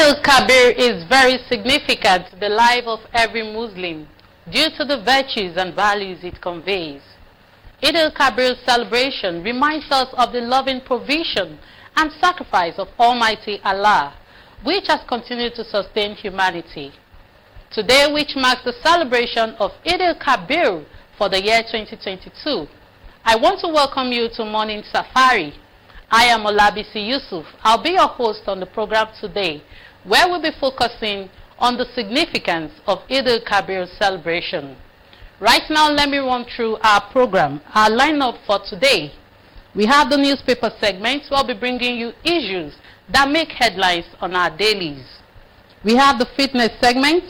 al-Kabir is very significant to the life of every Muslim due to the virtues and values it conveys. Eid al-Kabir celebration reminds us of the loving provision and sacrifice of Almighty Allah, which has continued to sustain humanity. Today, which marks the celebration of Eid al-Kabir for the year 2022, I want to welcome you to Morning Safari. I am Olabisi Yusuf. I'll be your host on the program today, where we'll be focusing on the significance of Eid al-Kabir celebration. Right now, let me run through our program, our lineup for today. We have the newspaper segment, where I'll be bringing you issues that make headlines on our dailies. We have the fitness segment,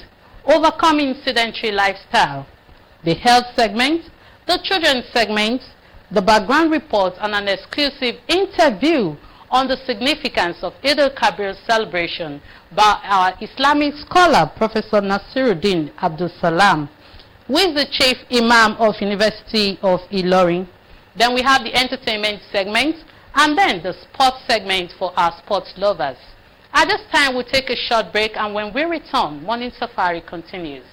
overcoming sedentary lifestyle, the health segment, the children's segment, the background report, and an exclusive interview on the significance of Eid al-Kabir celebration by our Islamic scholar, Professor Nasiruddin Abdul Salam, who is the Chief Imam of University of Ilorin. Then we have the entertainment segment, and then the sports segment for our sports lovers. At this time, we'll take a short break, and when we return, Morning Safari continues.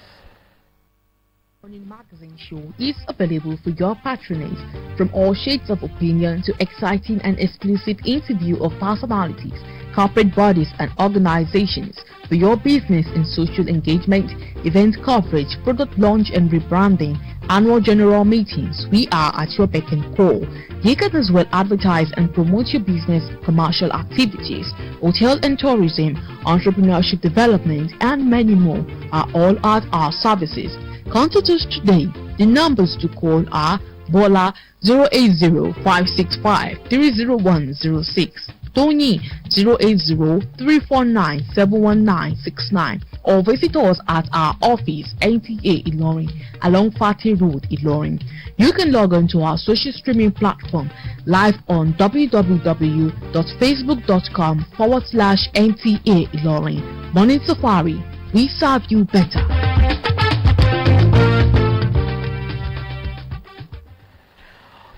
Morning Magazine show is available for your patronage, from all shades of opinion to exciting and exclusive interview of personalities, corporate bodies and organizations for your business and social engagement, event coverage, product launch and rebranding, annual general meetings. We are at your beck and call. You can as well advertise and promote your business, commercial activities, hotel and tourism, entrepreneurship development, and many more are all at our services. Contact us today. The numbers to call are Bola 080-565-30106, Tony 080-349-71969, or visit us at our office, NTA Ilorin, along Fatih Road, Ilorin. You can log on to our social streaming platform live on www.facebook.com/NTA Ilorin. Morning Safari, we serve you better.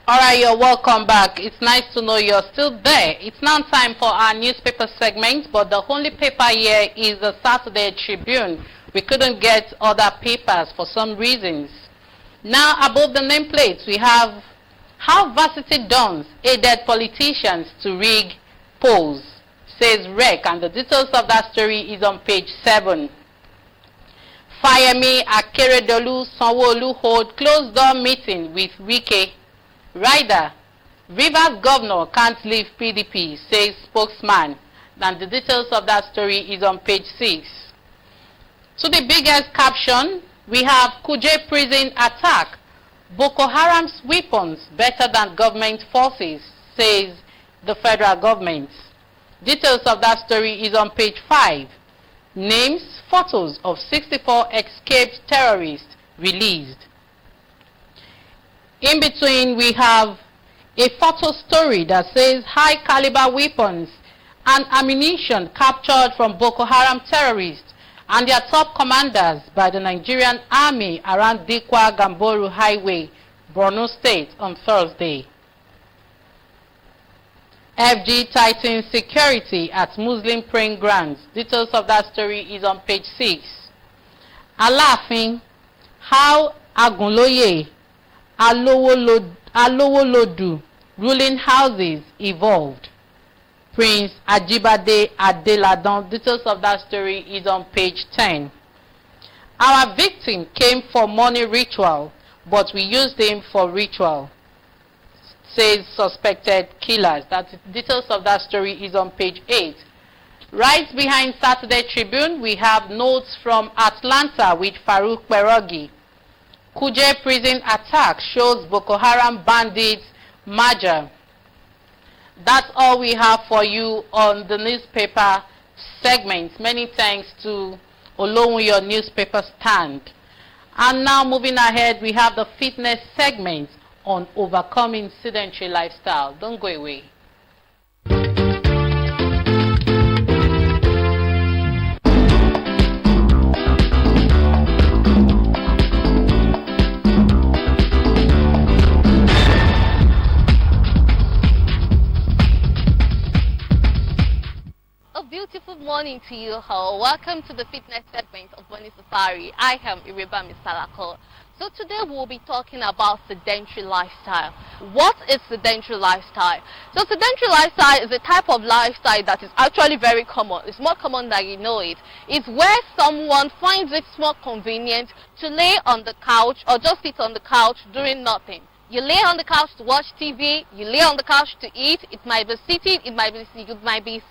Alright, you're welcome back. It's nice to know you're still there. It's now time for our newspaper segment, but the only paper here is the Saturday Tribune. We couldn't get other papers for some reasons. Now, above the nameplates, we have how varsity dons aided politicians to rig polls, says REC, and the details of that story is on page 7. Fayemi Akeredolu Sanwo-Olu hold closed-door meeting with Wike. Rider, Rivers governor can't leave PDP, says spokesman. And the details of that story is on page 6. To the biggest caption, we have Kuje prison attack. Boko Haram's weapons better than government forces, says the federal government. Details of that story is on page 5. Names, photos of 64 escaped terrorists released. In between, we have a photo story that says high caliber weapons and ammunition captured from Boko Haram terrorists and their top commanders by the Nigerian army around Dikwa Gamboru Highway, Borno State on Thursday. FG tightens security at Muslim praying grounds. Details of that story is on page 6. Alafin, how Agunloye Alowolodu ruling houses evolved. Prince Ajibade Adeladan. Details of that story is on page 10. Our victim came for money ritual, but we used him for ritual, says suspected killers. Details of that story is on page 8. Right behind Saturday Tribune, we have notes from Atlanta with Farouk Perogi. Kuje prison attack shows Boko Haram bandits merger. That's all we have for you on the newspaper segment. Many thanks to Olowuyo newspaper stand. And now moving ahead, we have the fitness segment on overcoming sedentary lifestyle. Don't go away. morning to you all. Welcome to the fitness segment of Money Safari. I am Iriba Misalako. So today we'll be talking about sedentary lifestyle. What is sedentary lifestyle? So sedentary lifestyle is a type of lifestyle that is actually very common. It's more common than you know it. It's where someone finds it more convenient to lay on the couch or just sit on the couch doing nothing. You lay on the couch to watch TV, you lay on the couch to eat, it might be sitting, you might be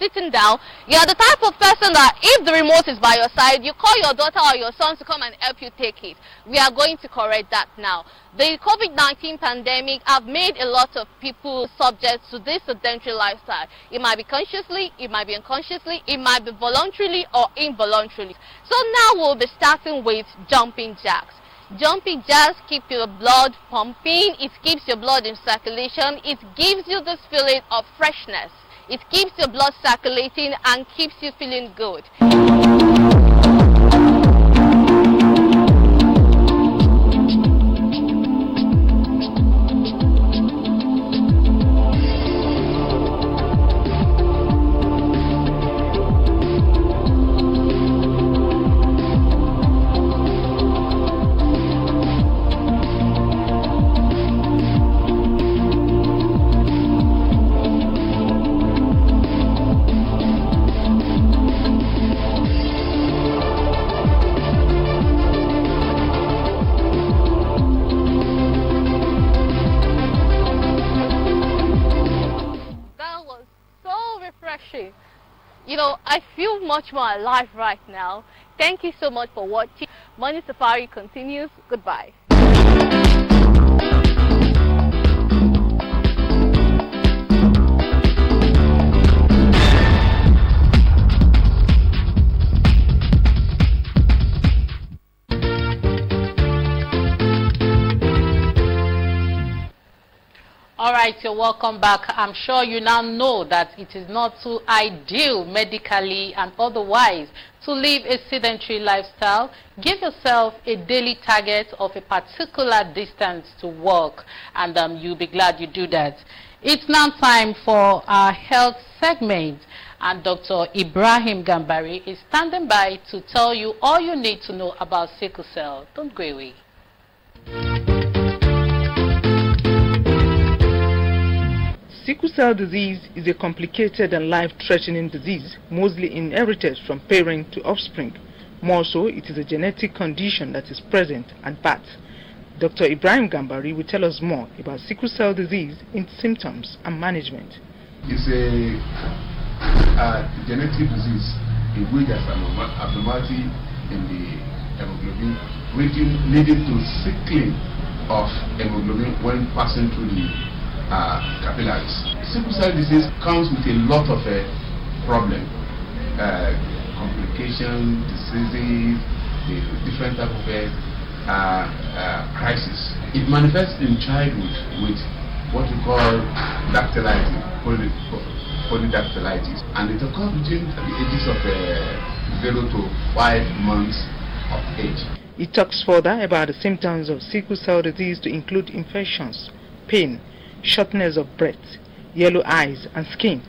sitting down. You are the type of person that if the remote is by your side, you call your daughter or your son to come and help you take it. We are going to correct that now. The COVID-19 pandemic have made a lot of people subject to this sedentary lifestyle. It might be consciously, it might be unconsciously, it might be voluntarily or involuntarily. So now we'll be starting with jumping jacks. Jumping jacks keep your blood pumping, it keeps your blood in circulation, it gives you this feeling of freshness. It keeps your blood circulating and keeps you feeling good. You know, I feel much more alive right now. Thank you so much for watching. Money Safari continues. Goodbye. Alright, you're welcome back. I'm sure you now know that it is not too ideal medically and otherwise to live a sedentary lifestyle. Give yourself a daily target of a particular distance to walk, and you'll be glad you do that. It's now time for our health segment, and Dr. Ibrahim Gambari is standing by to tell you all you need to know about sickle cell. Don't go away. Sickle cell disease is a complicated and life-threatening disease, mostly inherited from parent to offspring. More so, it is a genetic condition that is present at birth. Dr. Ibrahim Gambari will tell us more about sickle cell disease, its symptoms and management. It's a genetic disease in which there's an abnormality in the hemoglobin, leading to sickling of hemoglobin when passing through the capillaries. Sickle cell disease comes with a lot of problems, complications, diseases, the different type of crisis. It manifests in childhood with what we call dactylitis, polydactylitis, and it occurs between the ages of 0 to 5 months of age. It talks further about the symptoms of sickle cell disease to include infections, pain, shortness of breath, yellow eyes and skin.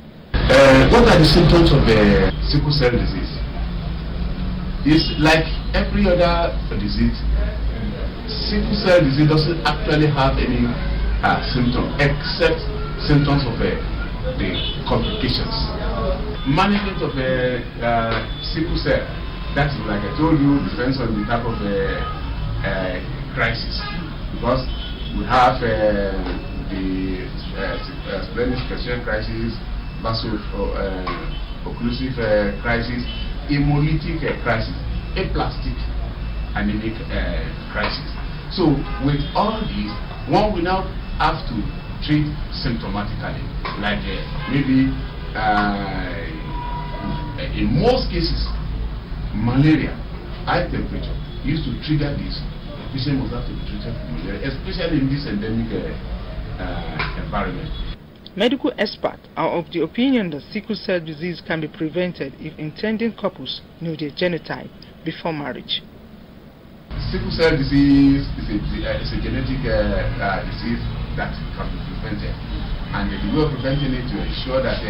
What are the symptoms of sickle cell disease? It's like every other disease. Sickle cell disease doesn't actually have any symptoms except symptoms of the complications. Management of sickle cell, that is, like I told you, depends on the type of crisis, because we have the splenic special crisis, vaso-occlusive crisis, hemolytic crisis, aplastic anemic crisis. So with all these, one will now have to treat symptomatically, like maybe in most cases, malaria, high temperature used to trigger this. The patient must have to be treated for malaria, especially in this endemic environment. Medical experts are of the opinion that sickle cell disease can be prevented if intending couples know their genotype before marriage. Sickle cell disease is a genetic disease that can be prevented, and the way of preventing it to ensure that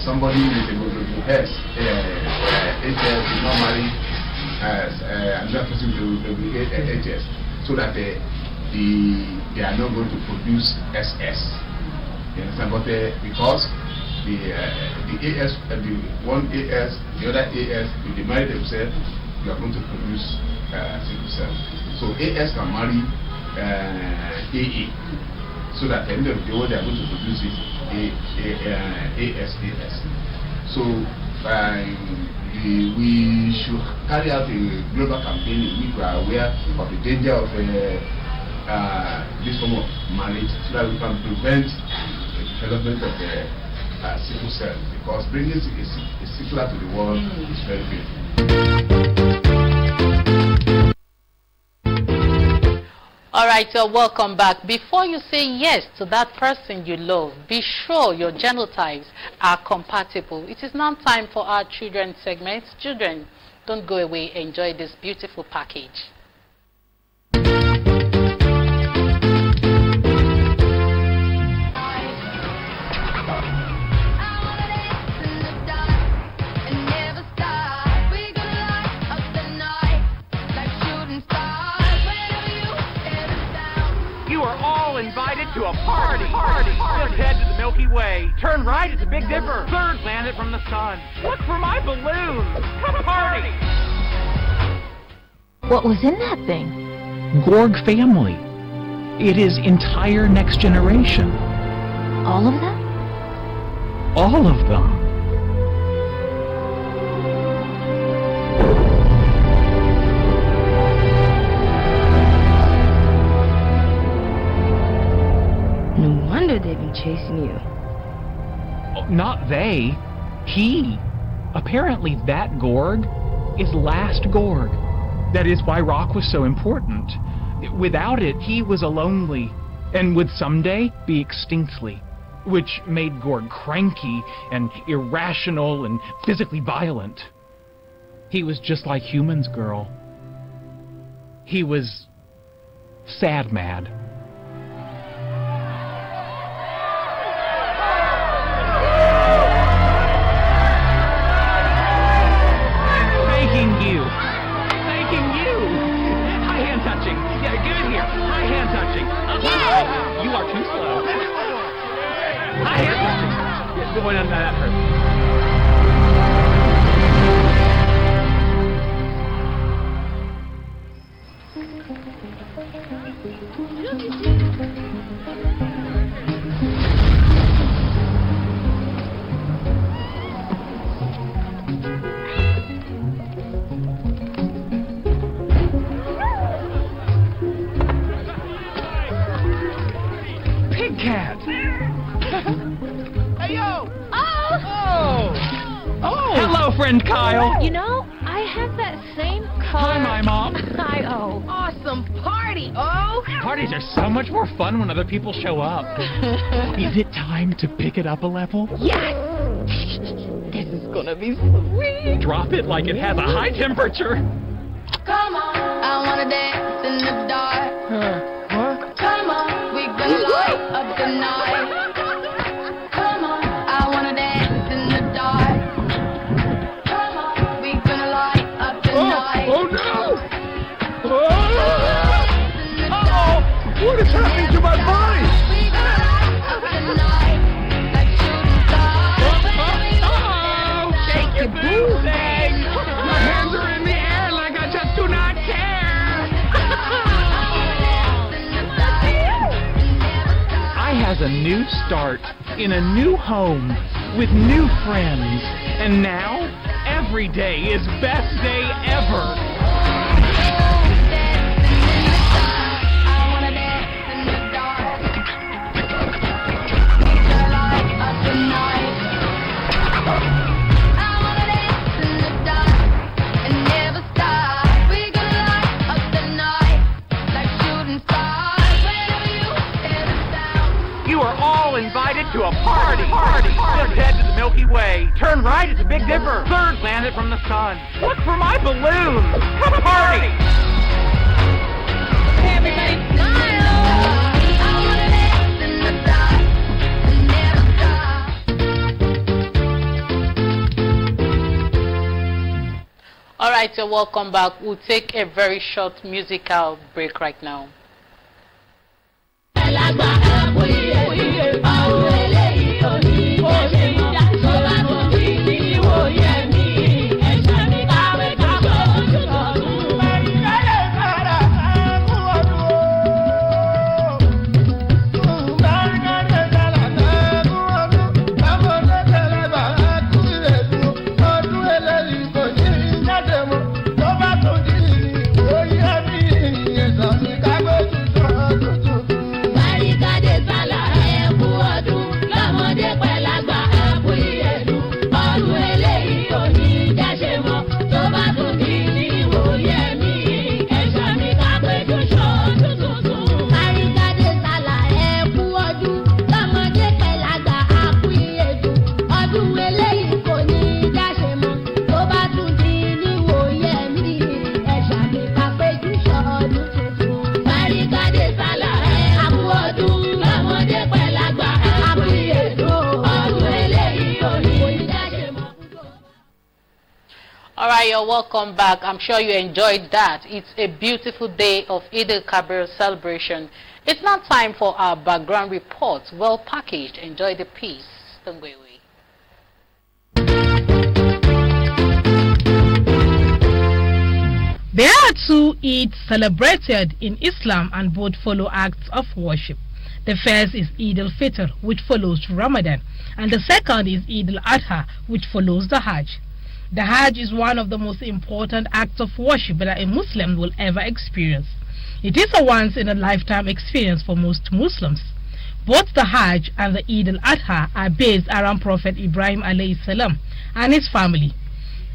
somebody with a HS will not marry another person with HS, so that they are not going to produce SS. You understand? But because the AS, the one AS, the other AS, if they marry themselves, you are going to produce sickle cell. So AS can marry AA, so that at the end of the day, what they are going to produce is AS. So we should carry out a global campaign in which we are aware of the danger of this form of marriage, so that we can prevent the development of sickle cell, because bringing a sickler to the world is very painful. Alright, so welcome back. Before you say yes to that person you love, be sure your genotypes are compatible. It is now time for our children segment. Children, don't go away. Enjoy this beautiful package. Invited to a party. Just head to the Milky Way. Turn right at the Big Dipper. Third planet from the sun. Look for my balloon. Come party. What was in that thing? Gorg family. It is entire next generation. All of them? All of them. They've been chasing you. Not they. He. Apparently that Gorg is last Gorg. That is why rock was so important. Without it, he was a lonely, and would someday be extinctly, which made Gorg cranky and irrational and physically violent. He was just like humans, girl. He was sad mad. You are too slow. Hi, yeah, going on that hurt. Cat. Hey yo! Oh! Hello, friend Kyle. You know, I have that same car. Hi, my mom. Hi, oh. Awesome party, oh! Parties are so much more fun when other people show up. Is it time to pick it up a level? Yes! This is gonna be sweet. Drop it like it has a high temperature. Come on, I wanna dance in the dark. What? Come on, we gonna light up the night. Come on, I wanna dance in the dark. Come on, we gonna light up the night. Oh no! Uh-oh! What is happening to my body? We gonna light up the night like shooting stars. Uh-oh! Shake your boo thing! My hands are in the air like I just do not care! I has a new start in a new home with new friends, and now every day is best day ever. Invited to a party. Just head to the Milky Way. Turn right at the Big Dipper. Third planet from the sun. Look for my balloon. Come party. Hey, everybody, smile. I wanna dance in the dark and never stop. right, so welcome back. We'll take a very short musical break right now. Alright, you're welcome back. I'm sure you enjoyed that. It's a beautiful day of Eid al-Kabir celebration. It's now time for our background report. Well packaged. Enjoy the piece. Don't go away. There are two Eids celebrated in Islam and both follow acts of worship. The first is Eid al-Fitr, which follows Ramadan, and the second is Eid al-Adha, which follows the Hajj. The Hajj is one of the most important acts of worship that a Muslim will ever experience. It is a once-in-a-lifetime experience for most Muslims. Both the Hajj and the Eid al-Adha are based around Prophet Ibrahim alayhi salam and his family.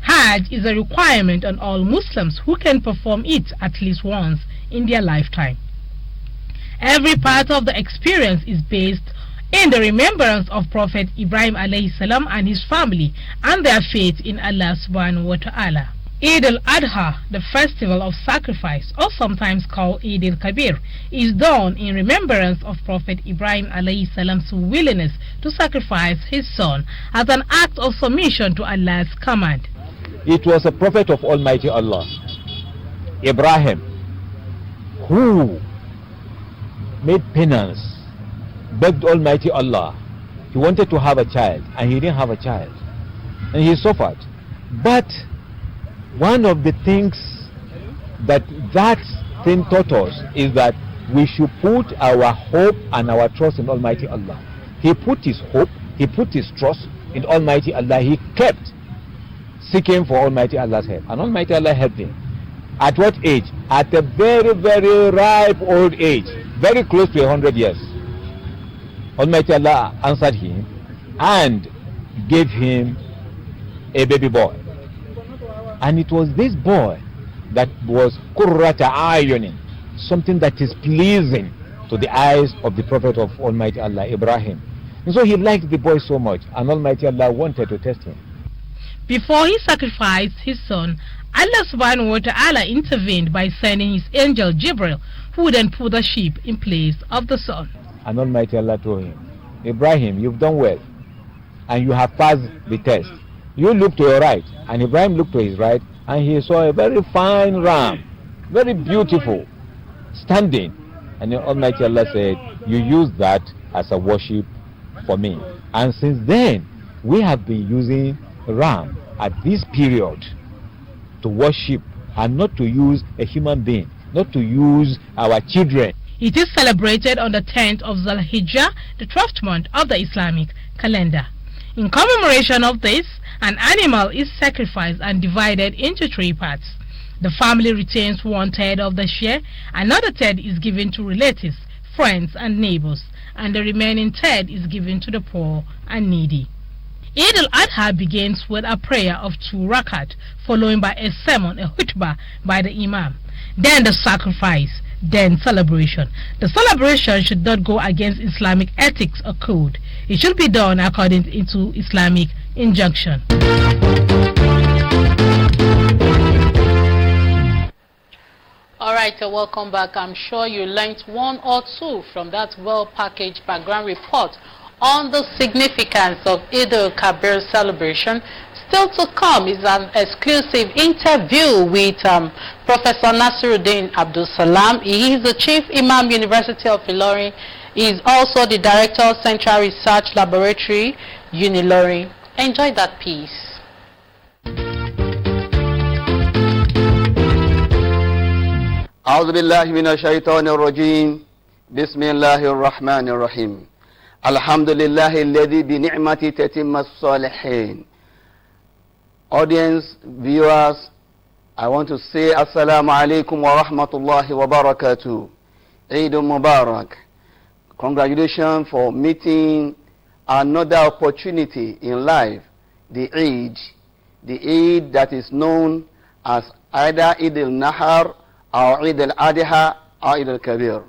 Hajj is a requirement on all Muslims who can perform it at least once in their lifetime. Every part of the experience is based in the remembrance of Prophet Ibrahim alayhi salam and his family and their faith in Allah subhanahu wa ta'ala. Eid al-Adha, the festival of sacrifice, or sometimes called Eid al-Kabir, is done in remembrance of Prophet Ibrahim alayhi salam's willingness to sacrifice his son as an act of submission to Allah's command. It was a prophet of Almighty Allah, Ibrahim, who made penance, begged Almighty Allah. He wanted to have a child and he didn't have a child, and he suffered. But one of the things that thing taught us is that we should put our hope and our trust in Almighty Allah. He put his hope, he put his trust in Almighty Allah. He kept seeking for Almighty Allah's help, and Almighty Allah helped him. At what age? At a very, very ripe old age, very close to 100 years. Almighty Allah answered him and gave him a baby boy. And it was this boy that was Qurrata Ayunin, something that is pleasing to the eyes of the Prophet of Almighty Allah, Ibrahim. And so he liked the boy so much, and Almighty Allah wanted to test him. Before he sacrificed his son, Allah subhanahu wa ta'ala intervened by sending his angel Jibril, who then put the sheep in place of the son. And Almighty Allah told him, Ibrahim, you've done well, and you have passed the test. You look to your right, and Ibrahim looked to his right, and he saw a very fine ram, very beautiful, standing. And then Almighty Allah said, you use that as a worship for me. And since then, we have been using ram at this period to worship, and not to use a human being, not to use our children. It is celebrated on the 10th of Zulhijjah, the 12th month of the Islamic calendar. In commemoration of this, an animal is sacrificed and divided into 3 parts. The family retains 1/3 of the share, another third is given to relatives, friends and neighbors, and the remaining third is given to the poor and needy. Eid al-Adha begins with a prayer of 2 rakat, followed by a sermon, a khutbah by the imam. Then the sacrifice, then celebration. The celebration should not go against Islamic ethics or code. It should be done according to Islamic injunction. Alright, so welcome back. I'm sure you learned 1 or 2 from that well-packaged background report on the significance of Eid al-Kabir celebration. Still to come is an exclusive interview with Professor Nasiruddin Abdul Salam. He is the Chief Imam, University of Ilorin. He is also the Director of Central Research Laboratory, Unilorin. Enjoy that piece. أعوذ بالله من الشيطان الرجيم بسم الله الرحمن الرحيم الحمد لله الذي بنعمته تتم الصالحين. Audience, viewers, I want to say Assalamu alaikum wa rahmatullahi wa barakatuh. Eid Mubarak. Congratulations for meeting another opportunity in life, the Eid that is known as either Eid al-Nahar or Eid al-Adha or Eid al-Kabir.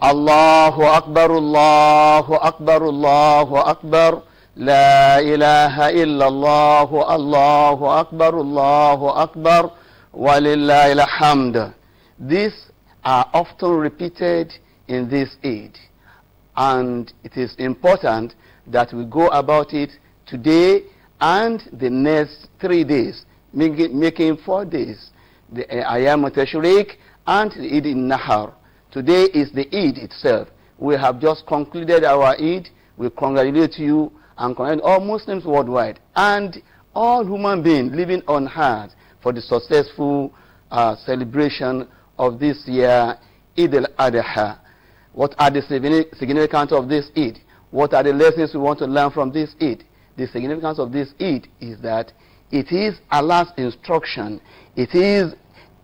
Allahu Akbar, Allahu Akbar, Allahu Akbar. La ilaha illallah, Allahu Akbar, Allahu Akbar, walillahi alhamd. These are often repeated in this Eid, and it is important that we go about it today and the next 3 days, making 4 days, the Ayam al-Tashriq and the Eid al-Nahar. Today is the Eid itself. We have just concluded our Eid. We congratulate you and congratulate all Muslims worldwide and all human beings living on earth for the successful celebration of this year, Eid al-Adha. What are the significance of this Eid? What are the lessons we want to learn from this Eid? The significance of this Eid is that it is Allah's instruction. It is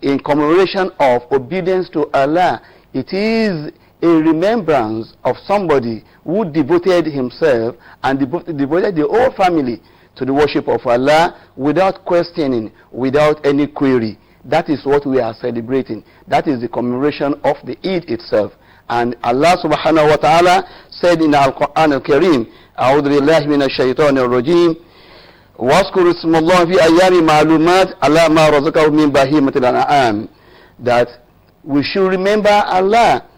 in commemoration of obedience to Allah. It is a remembrance of somebody who devoted himself and devoted the whole family to the worship of Allah without questioning, without any query. That is what we are celebrating. That is the commemoration of the Eid itself. And Allah subhanahu wa ta'ala said in Al-Quran Al-Kareem, أعوذ بالله من الشيطان الرجيم واذكر اسم الله في أيام معلومات على ما رزقه من بهيمة الأنعام, that we should remember Allah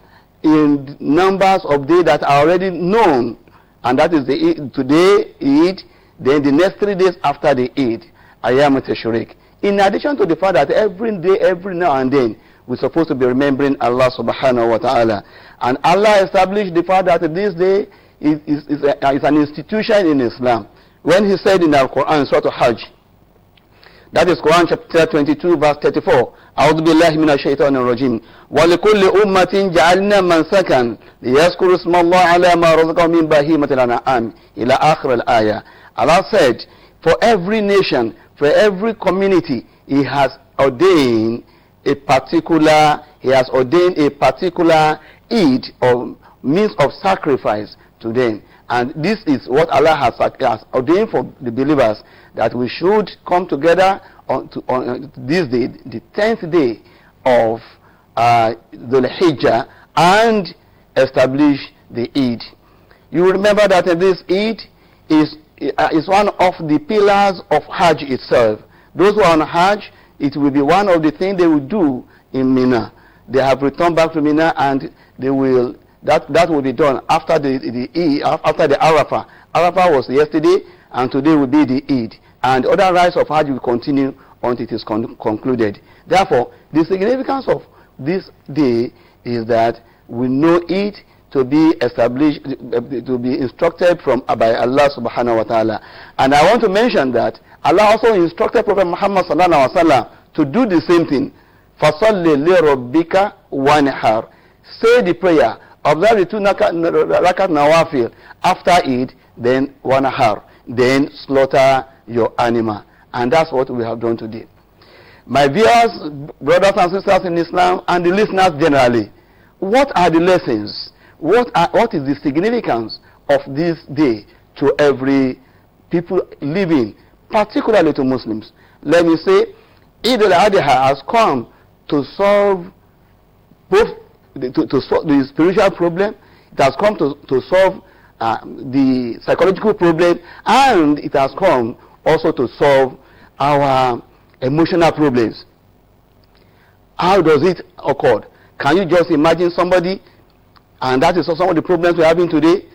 in numbers of days that are already known, and that is the Eid, today Eid, then the next 3 days after the Eid, Ayam al-Tashriq. In addition to the fact that every day, every now and then, we're supposed to be remembering Allah subhanahu wa ta'ala. And Allah established the fact that this day is an institution in Islam. When he said in Al-Quran, Surah Al-Hajj, that is Quran chapter 22 verse 34, أعوذ بالله من الشيطان الرجيم ولكل أمة جعلنا منسكا ليذكروا اسم الله على ما رزقهم من بهيمة الأنعام إلى آخر الآية. Allah said, for every nation, for every community, He has ordained a particular Eid or means of sacrifice to them. And this is what Allah has ordained for the believers, that we should come together on this day, the 10th day of Dhul Hijjah, and establish the Eid. You remember that this Eid is one of the pillars of Hajj itself. Those who are on Hajj, it will be one of the things they will do in Mina. They have returned back to Mina, and they will that will be done after the Arafah. Arafah was yesterday, and today will be the Eid. And other rites of Hajj will continue until it is concluded. Therefore, the significance of this day is that we know it to be established, to be instructed by Allah subhanahu wa ta'ala. And I want to mention that Allah also instructed Prophet Muhammad sallallahu alaihi wasallam to do the same thing. فَصَلِّ لِرَبِّكَ وَانْحَرْ. Say the prayer, observe the 2 rakat nawafil. After Eid, then wanahar, then slaughter your animal. And that's what we have done today. My viewers, brothers and sisters in Islam, and the listeners generally, what are the lessons? What is the significance of this day to every people living, particularly to Muslims? Let me say, Eid al-Adha has come to solve both to solve the spiritual problem. It has come to solve the psychological problem, and it has come also to solve our emotional problems. How does it occur? Can you just imagine somebody, and that is some of the problems we're having today?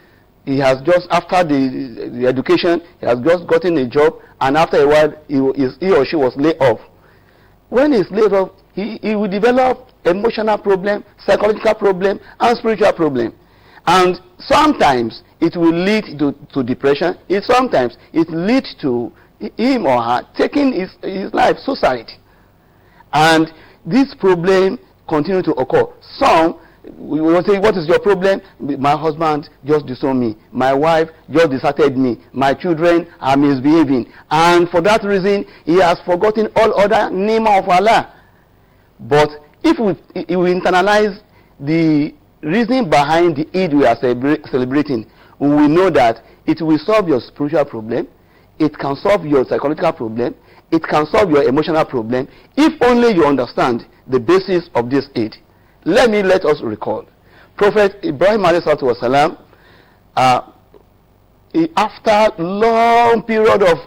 he has just, after the education, he has just gotten a job, and after a while, he or she was laid off. When he's laid off, he will develop emotional problem, psychological problem, and spiritual problem. And sometimes it will lead to depression. Sometimes it leads to him or her taking his life, suicide. And this problem continue to occur. Some we will say, what is your problem? My husband just disowned me. My wife just deserted me. My children are misbehaving. And for that reason, he has forgotten all other name of Allah. But if we internalize the reason behind the Eid we are celebrating, we will know that it will solve your spiritual problem. It can solve your psychological problem. It can solve your emotional problem if only you understand the basis of this Eid. Let us recall. Prophet Ibrahim alayhi after long period of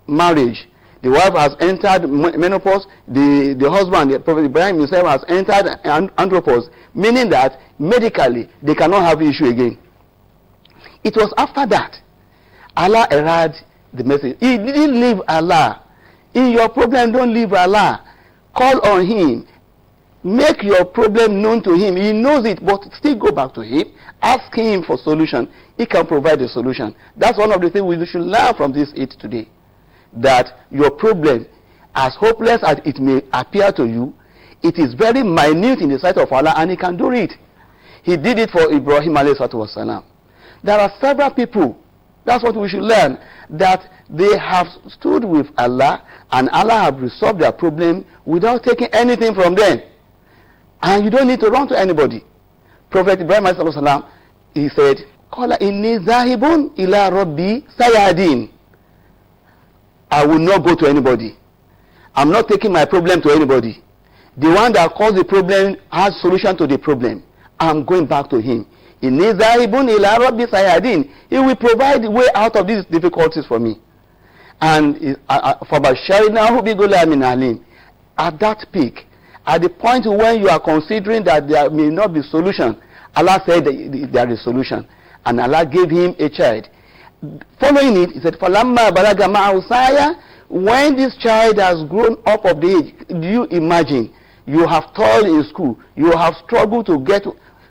marriage, the wife has entered menopause, the husband, the Prophet Ibrahim himself, has entered andropause, meaning that medically they cannot have issue again. It was after that Allah erred the message. He didn't leave Allah. In your problem, don't leave Allah. Call on Him. Make your problem known to Him. He knows it, but still go back to Him. Ask Him for solution. He can provide a solution. That's one of the things we should learn from this Eid today. That your problem, as hopeless as it may appear to you, it is very minute in the sight of Allah, and He can do it. He did it for Ibrahim alayhi wasalam. There are several people, that's what we should learn, that they have stood with Allah, and Allah have resolved their problem without taking anything from them. And you don't need to run to anybody. Prophet Ibrahim alayhi salam, he said, Qala inni zahibun ila rabbi sayadin. I will not go to anybody. I'm not taking my problem to anybody. The one that caused the problem has solution to the problem. I'm going back to him. Inni zahibun ila rabbi sayadin. He will provide the way out of these difficulties for me. And fabasharnahu bi ghulamin alim. At that peak, at the point when you are considering that there may not be solution, Allah said that there is solution, and Allah gave him a child. Following it, he said, "Falamma balaga ma'ahu saya." When this child has grown up of the age, do you imagine? You have toiled in school, you have struggled to get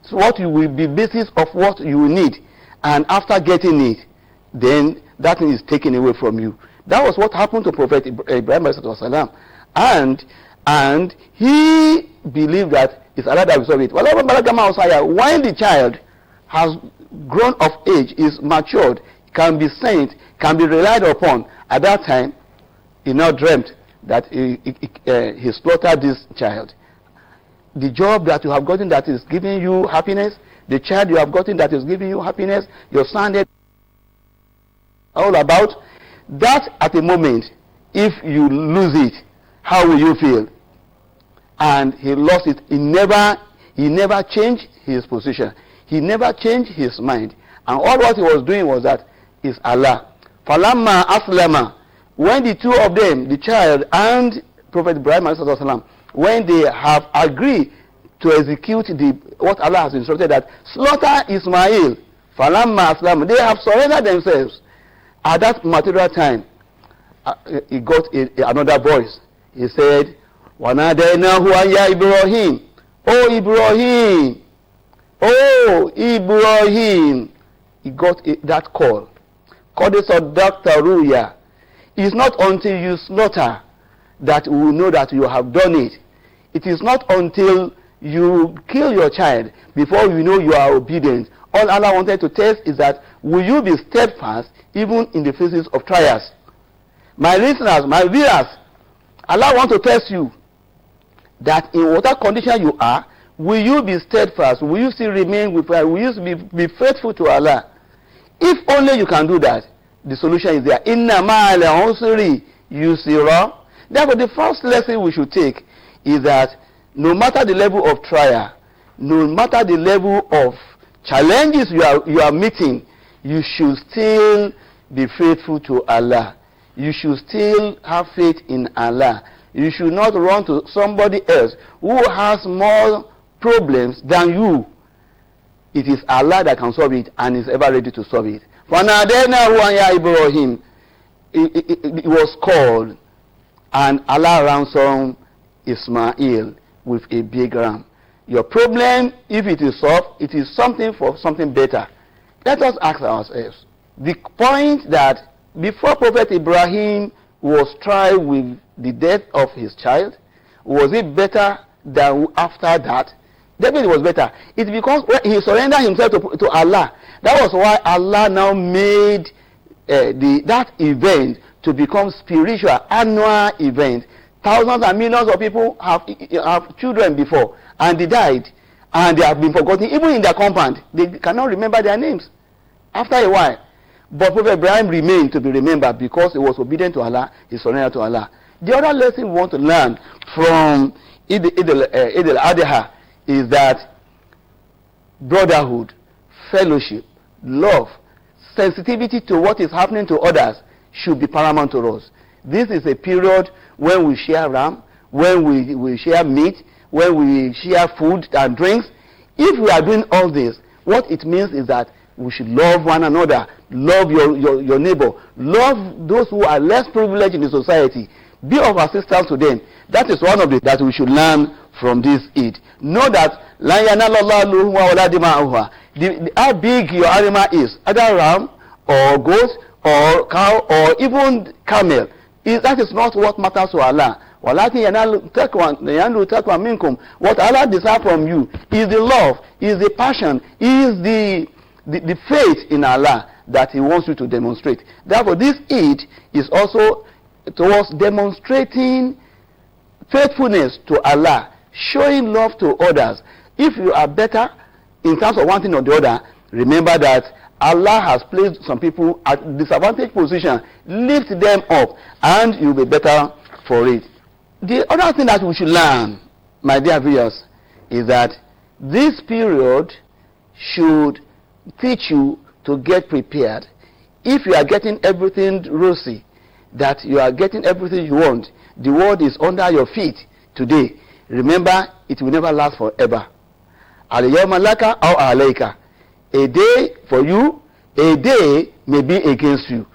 what you will be basis of what you will need, and after getting it, then that thing is taken away from you. That was what happened to Prophet Ibrahim alayhi salam, and he believed that it's Allah that will solve it. When the child has grown of age, is matured, can be sent, can be relied upon, at that time, he now dreamt that he slaughtered this child. The job that you have gotten that is giving you happiness, the child you have gotten that is giving you happiness, your son all about, that at a moment, if you lose it, how will you feel? And he lost it. He never changed his position. He never changed his mind. And all what he was doing was that is Allah. Falamma aslama. When the two of them, the child and Prophet Ibrahim alayhi salam, when they have agreed to execute what Allah has instructed, that slaughter Ismail, falamma aslama, they have surrendered themselves. At that material time, he got another voice. He said, وَنَادَيْنَاهُ أَيَّا Ibrahim. Oh Ibrahim! Oh Ibrahim! He got that call. Called it Dr. Ruya. It's not until you slaughter that we will know that you have done it. It is not until you kill your child before you know you are obedient. All Allah wanted to test is that will you be steadfast even in the faces of trials? My listeners, my viewers, Allah wants to test you that in whatever condition you are, will you be steadfast? Will you still remain with Allah? Will you be faithful to Allah? If only you can do that, the solution is there. Inna ma'al usri yusra. Therefore, the first lesson we should take is that no matter the level of trial, no matter the level of challenges you are meeting, you should still be faithful to Allah. You should still have faith in Allah. You should not run to somebody else who has more problems than you. it is Allah that can solve it and is ever ready to solve it. فَنَادَيْنَاهُ أَنْ يَا إِبْرَاهِيمُ. It was called, and Allah ransomed Ismail with a big ram. Your problem, if it is solved, it is something for something better. Let us ask ourselves, the point that before Prophet Ibrahim was tried with the death of his child, was it better than after that? David was better. It's because he surrendered himself to Allah. That was why Allah now made that event to become spiritual, annual event. Thousands and millions of people have children before, and they died, and they have been forgotten. Even in their compound, they cannot remember their names after a while. But Prophet Ibrahim remained to be remembered because he was obedient to Allah, he surrendered to Allah. The other lesson we want to learn from Eid al-Adha is that brotherhood, fellowship, love, sensitivity to what is happening to others should be paramount to us. This is a period when we share ram, when we share meat, when we share food and drinks. If we are doing all this, what it means is that we should love one another, love your neighbor, love those who are less privileged in the society, be of assistance to them. That is one of the that we should learn from this Eid. Know that how big your animal is, either ram or goat or cow or even camel, that is not what matters to Allah. What Allah desires from you is the love, is the passion, is the faith in Allah that He wants you to demonstrate. Therefore, this Eid is also towards demonstrating faithfulness to Allah, showing love to others. If you are better in terms of one thing or the other, remember that Allah has placed some people at disadvantaged position. Lift them up and you'll be better for it. The other thing that we should learn, my dear viewers, is that this period should teach you to get prepared. If you are getting everything rosy, that you are getting everything you want, the world is under your feet today, remember it will never last forever. Al-yawma laka aw alayka. A day for you, a day may be against you.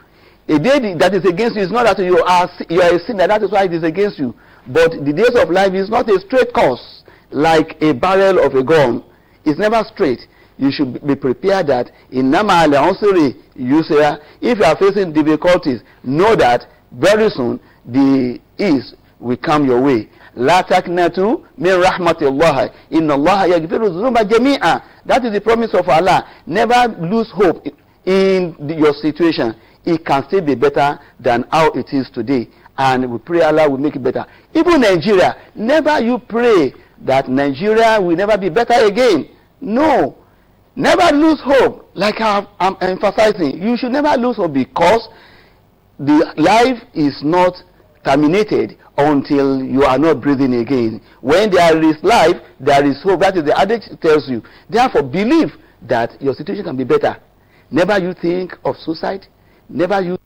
A day that is against you is not that you are a sinner, that is why it is against you. But the days of life is not a straight course like a barrel of a gun. It's never straight. You should be prepared that in Nama al-Usri Yusra, if you are facing difficulties, know that very soon the ease will come your way. La taknatu min rahmatillah, inna Allah yaghfiru dhunuba jami'a. That is the promise of Allah. Never lose hope in your situation. It can still be better than how it is today, and we pray Allah will make it better. Even Nigeria, never you pray that Nigeria will never be better again. No. Never lose hope. Like I'm emphasizing, you should never lose hope, because the life is not terminated until you are not breathing again. When there is life, there is hope. That is the adage tells you. Therefore, believe that your situation can be better. Never you think of suicide. Never you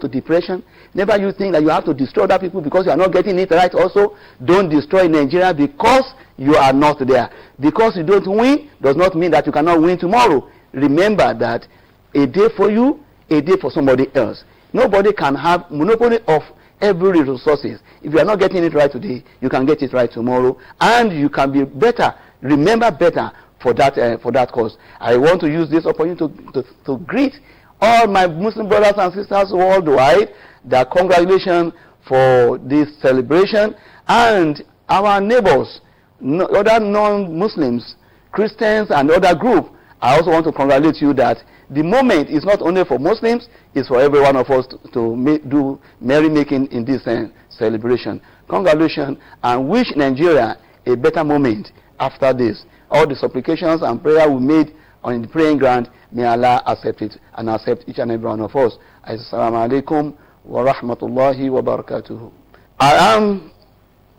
to depression. Never you think that you have to destroy other people because you are not getting it right also. Don't destroy Nigeria because you are not there. Because you don't win does not mean that you cannot win tomorrow. Remember that a day for you, a day for somebody else. Nobody can have monopoly of every resources. If you are not getting it right today, you can get it right tomorrow, and you can be better. Remember better for that cause. I want to use this opportunity to greet all my Muslim brothers and sisters worldwide, that congratulations for this celebration, and our neighbors, other non-Muslims, Christians and other groups. I also want to congratulate you that the moment is not only for Muslims, it's for every one of us to do merrymaking in this celebration. Congratulations, and wish Nigeria a better moment after this. All the supplications and prayer we made on the praying ground, may Allah accept it and accept each and every one of us. Assalamu alaikum wa rahmatullahi wa barakatuhu. I am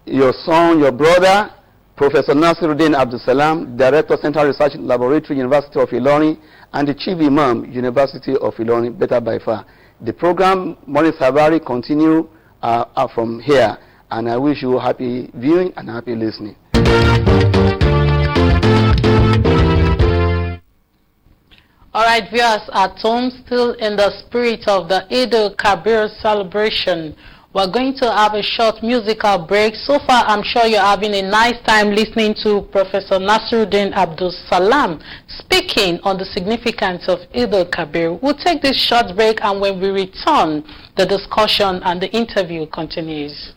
your son, your brother, Professor Nasiruddin Abdul Salam, Director, Central Research Laboratory, University of Ilorin, and the Chief Imam, University of Ilorin, better by far. The program, Morning Safari, continue from here, and I wish you happy viewing and happy listening. Alright, viewers at home, still in the spirit of the Eid al-Kabir celebration, we're going to have a short musical break. So far, I'm sure you're having a nice time listening to Professor Nasiruddin Abdul Salam speaking on the significance of Eid al-Kabir. We'll take this short break, and when we return, the discussion and the interview continues.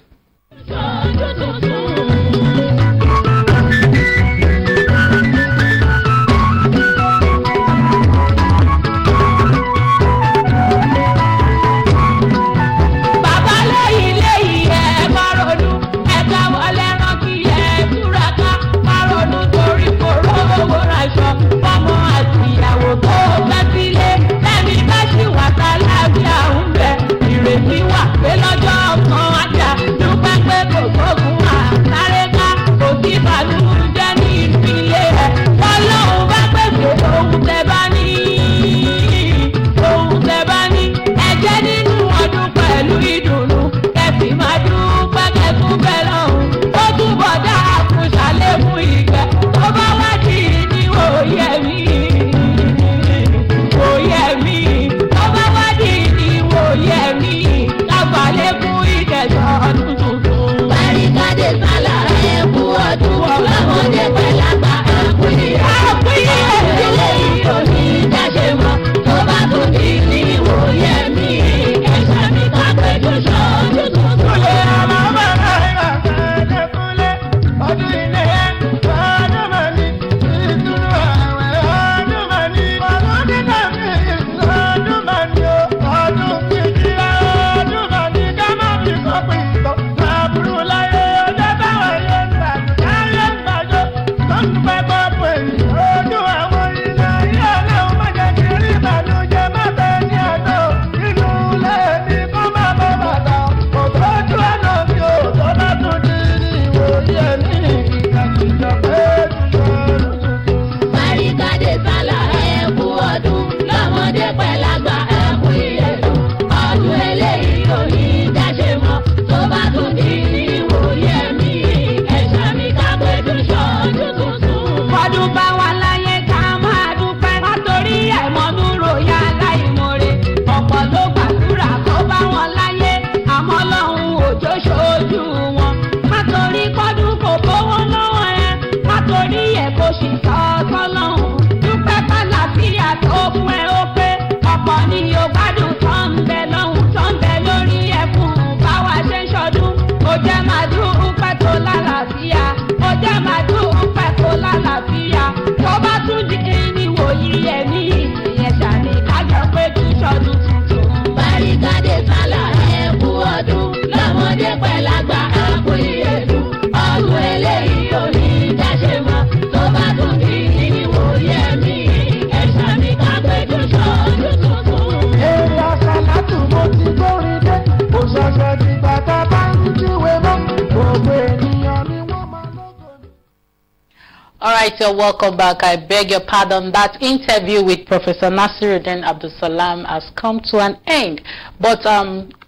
Alright, you're welcome back. I beg your pardon. That interview with Professor Nasiruddin Abdul Salam has come to an end. But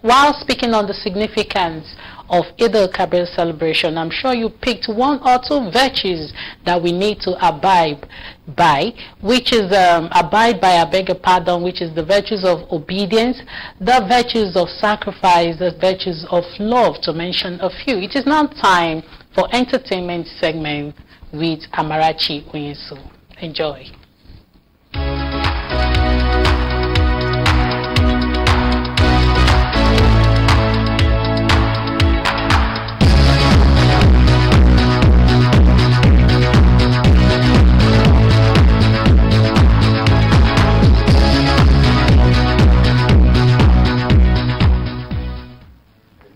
while speaking on the significance of Eid al-Kabir celebration, I'm sure you picked one or two virtues that we need to abide by, which is abide by, I beg your pardon, which is the virtues of obedience, the virtues of sacrifice, the virtues of love, to mention a few. It is now time for entertainment segment with Amarachi Onyesu. Enjoy.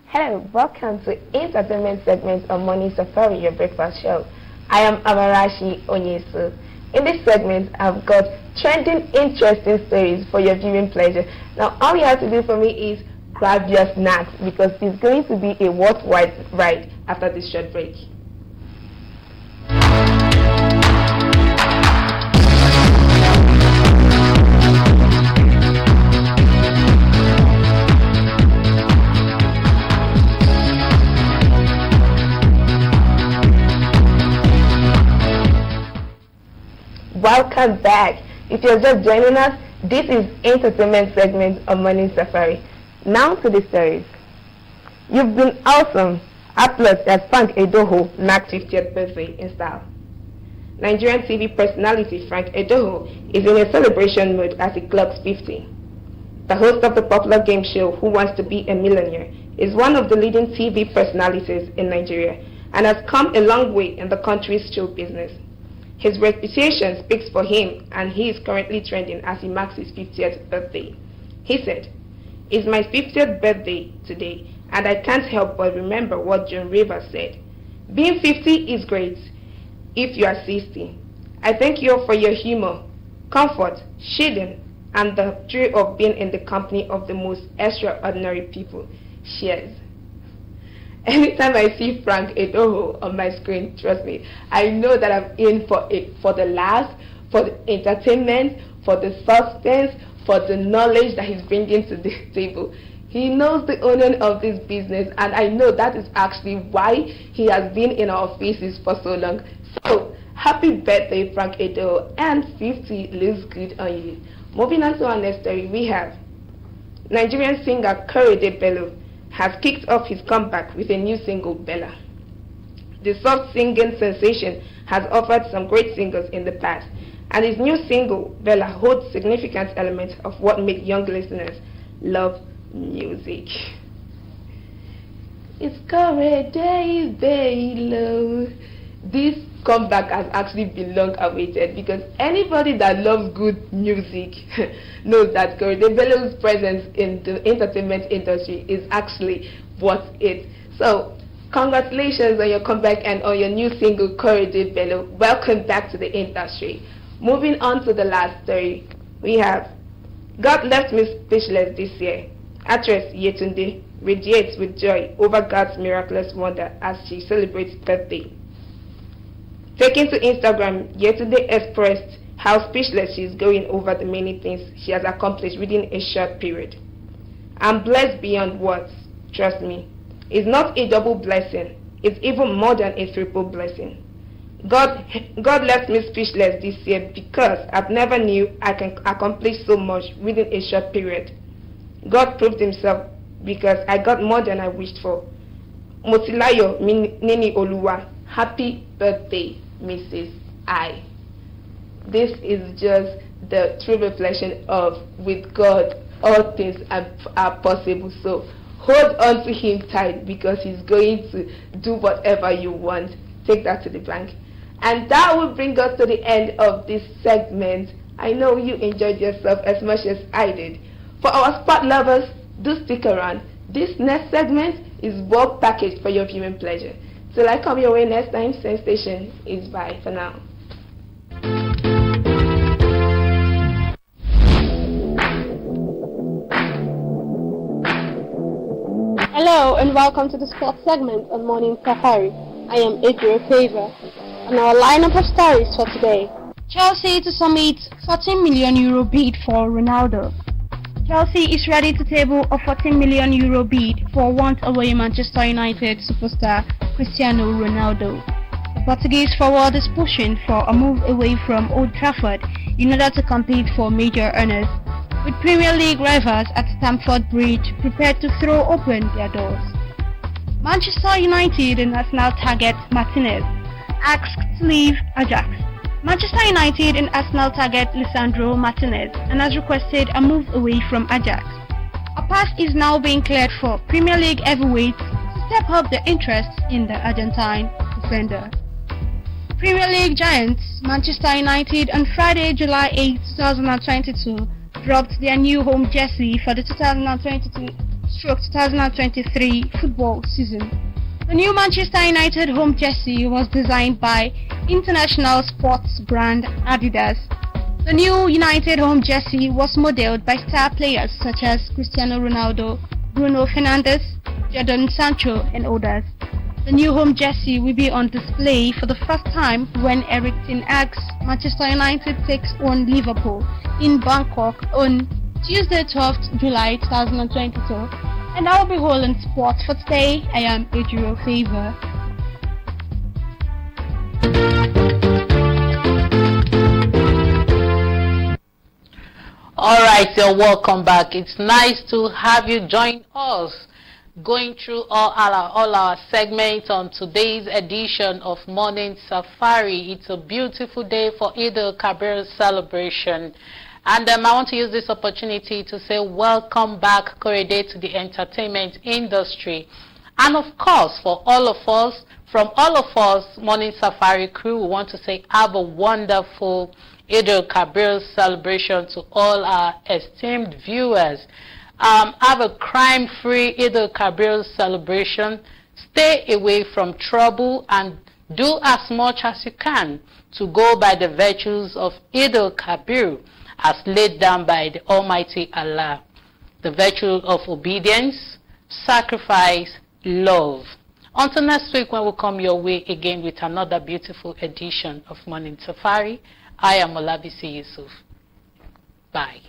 Hello, welcome to entertainment segment of Morning Safari, your breakfast show. I am Amarachi Onyesu. In this segment, I've got trending, interesting stories for your viewing pleasure. Now, all you have to do for me is grab your snacks, because it's going to be a worthwhile ride after this short break. Welcome back. If you're just joining us, this is entertainment segment of Morning Safari. Now to the stories. You've been awesome. Applause as Frank Edoho marked 50th birthday in style. Nigerian TV personality Frank Edoho is in a celebration mood as he clocks 50. The host of the popular game show Who Wants to Be a Millionaire is one of the leading TV personalities in Nigeria and has come a long way in the country's show business. His reputation speaks for him, and he is currently trending as he marks his 50th birthday. He said, "It's my 50th birthday today, and I can't help but remember what John Rivers said. Being 50 is great if you are 60. I thank you for your humor, comfort, shielding, and the joy of being in the company of the most extraordinary people. Cheers." Anytime I see Frank Edoho on my screen, trust me, I know that I'm in for it, for the laughs, for the entertainment, for the suspense, for the knowledge that he's bringing to the table. He knows the owner of this business, and I know that is actually why he has been in our faces for so long. So, happy birthday, Frank Edoho, and 50 looks good on you. Moving on to our next story, we have Nigerian singer Korede Bello has kicked off his comeback with a new single, Bella. The soft singing sensation has offered some great singles in the past, and his new single, Bella, holds significant elements of what makes young listeners love music. It's Korede Bello. This comeback has actually been long awaited, because anybody that loves good music knows that Korede Bello's presence in the entertainment industry is actually worth it. So, congratulations on your comeback and on your new single, Korede Bello. Welcome back to the industry. Moving on to the last story, we have God left me speechless this year. Actress Yetunde radiates with joy over God's miraculous wonder as she celebrates birthday. Taking to Instagram, Yetunde expressed how speechless she is going over the many things she has accomplished within a short period. "I'm blessed beyond words, trust me. It's not a double blessing, it's even more than a triple blessing. God left me speechless this year because I've never knew I can accomplish so much within a short period. God proved himself because I got more than I wished for. Motilayo Nini Oluwa, happy birthday, Mrs. I." This is just the true reflection of, with God, all things are possible. So hold on to him tight, because he's going to do whatever you want. Take that to the bank. And that will bring us to the end of this segment. I know you enjoyed yourself as much as I did. For our sport lovers, do stick around. This next segment is well packaged for your viewing pleasure. Till I come your way next time, same station is bye for now. Hello and welcome to the sports segment on Morning Safari. I am Adriel Favor. And our lineup of stories for today: Chelsea to submit €14 million bid for Ronaldo. Chelsea is ready to table a €14 million bid for once-away Manchester United superstar Cristiano Ronaldo. The Portuguese forward is pushing for a move away from Old Trafford in order to compete for major earners, with Premier League rivals at Stamford Bridge prepared to throw open their doors. Manchester United and Arsenal target Martinez, asked to leave Ajax. Manchester United and Arsenal target Lisandro Martinez and has requested a move away from Ajax. A path is now being cleared for Premier League heavyweights to step up their interest in the Argentine defender. Premier League giants Manchester United on Friday, July 8, 2022 dropped their new home jersey for the 2022-2023 football season. The new Manchester United home jersey was designed by international sports brand Adidas. The new United home jersey was modeled by star players such as Cristiano Ronaldo, Bruno Fernandes, Jadon Sancho and others. The new home jersey will be on display for the first time when Erik ten Hag's Manchester United takes on Liverpool in Bangkok on Tuesday, 12th July 2022. And I will be holding sports for today. I am Adriel Favor. All right, you're welcome back. It's nice to have you join us, going through all our segments on today's edition of Morning Safari. It's a beautiful day for Eid al-Kabir celebration. And I want to use this opportunity to say welcome back, Korede, to the entertainment industry. And of course, for all of us, from all of us, Morning Safari crew, we want to say have a wonderful Eid al-Kabir celebration to all our esteemed viewers. Have a crime-free Eid al-Kabir celebration. Stay away from trouble and do as much as you can to go by the virtues of Eid al-Kabir as laid down by the Almighty Allah. The virtue of obedience, sacrifice, love. Until next week when we come your way again with another beautiful edition of Morning Safari, I am Olabisi Yusuf. Bye.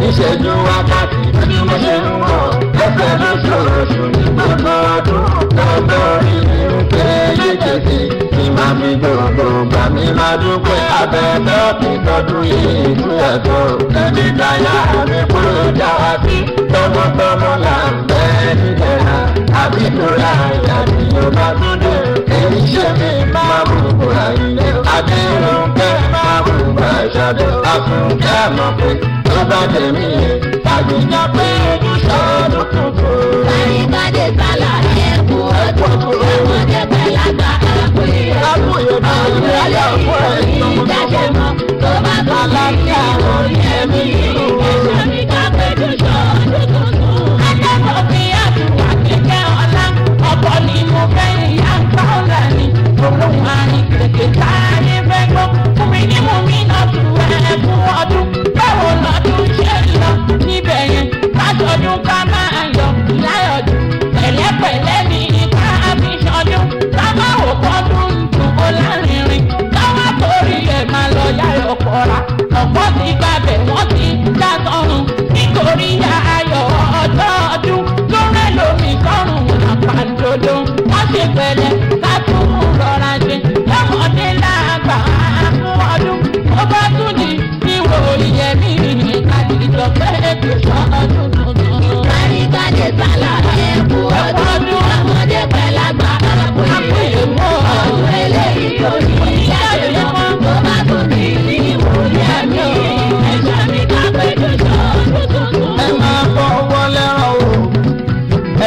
ìṣẹ́jú wákàtí bí mo ṣe ń wọ̀ ẹsẹ̀ lóṣooṣù ní gbogbo ọdún lọ́gbọ́n ìlú pé yéjèèjì kí máa fi gbogbo gbà mí máa dúpẹ́ abẹ́fẹ́ ọ̀pìn tọdún yìí tú ẹ̀tọ́ ẹni dáyà mi kúrò jáwá sí tọmọtọmọ là ń bẹ́ nílẹ̀ àbí tóra ìyàtì yóò bá tún dé èyí ṣe mi máa bùkù àyè adéròǹkẹ́ máa bùkù àṣàdé àfúnkẹ́ mọ̀ pé tó bá tẹ̀mí yẹn àgbéjà pé ojúṣe ọdún tuntun. àyíkáde sálà ẹ̀kú ọdún ọmọdé pẹ̀lágbá àpòyè ọdún ẹlẹ́yìn ìdájẹ́ mọ́ tó bá tó kí àwọn ẹ̀mí ẹ̀ṣọ́ mi ká pé ojúṣe ọdún tuntun. akẹ́kọ̀ọ́ fi àtúwà kíkẹ́ ọ̀la ọ̀pọ̀ ni mo fẹ́ ìyá ń pa ọ̀la ni olóhùn àrùn kèké táyé fẹ́ gbọ́ fún mi ní mo mi náà tù ẹ̀ fún ọdún báwo lọ́dún ṣe lọ níbẹ̀ yẹn látọdún ká máa yọ láyọ̀dún pẹ̀lẹ́pẹ̀lẹ́ ní ká fi ṣọdún ká má wò kọ́dún dùn ó lárinrin káwá torí ẹ̀ máa lọ yáyọ̀ pọ̀ra ọ̀pọ̀ ti gbàbẹ̀ wọ́n ti já sọ́run nítorí ayọ̀ ọjọ́ ọdún ló rẹ́ lómi sọ́run àpàdodo wọ́n ṣe pẹ̀lẹ́ ká tún rọra ṣe lọ́mọdé lágbà fún ọdún ó bá tún di ìwò ìyẹ̀mí àdìjọ pé kò sọ ọdún tuntun. àríkàdé sálà ẹ̀kú ọdún ọmọdé pẹ̀lágbà àpòyè mọ́ ọdún eléyìí tó ní ìyáde mọ́ tó bá tún di ìwò ìyẹ̀mí ẹ̀ṣọ́ mi ká pé kò sọ ọdún tuntun. ẹ máa fọwọ́ lẹ́rọ̀ o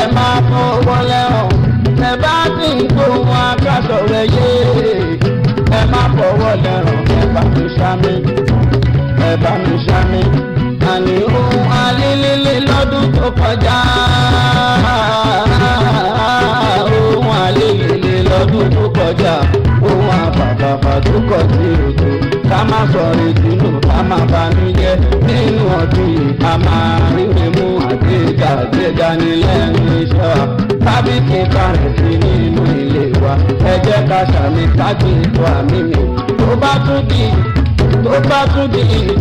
ẹ máa fọwọ́ lẹ́rọ̀ ẹ bá ti ń gbóhùn akáṣọ rẹ yé ẹ máa fọwọ́ lẹ́rọ̀ ẹ bá mi ṣámi ẹ bá mi ṣámi àní ohun alélélé lọ́dún tó kọjá ohun alélélé lọ́dún tó kọjá ohun àfàfàfà tó kọ sí òtò ká má sọ retí nù ká má banújẹ́ nínú ọdún yìí a máa ríre mú àgbéga ní lẹ́nu iṣẹ́ wa tàbí kí kárẹ̀ sí nínú ilé wa ẹ jẹ́ ká ṣàmì kájú ìtọ́ àmì mi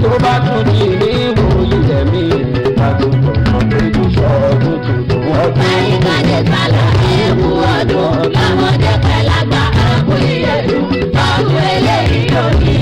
tó bá tún di ní ìwòye ẹ̀mí ìrìnà tó tọ̀nà péjú sọ́ọ̀dún tuntun ọdún. àyíkáde sálà ewu ọdún lọ́mọdé pẹ̀lágbá àpò ìyẹ̀dù ọdún eléyìí òní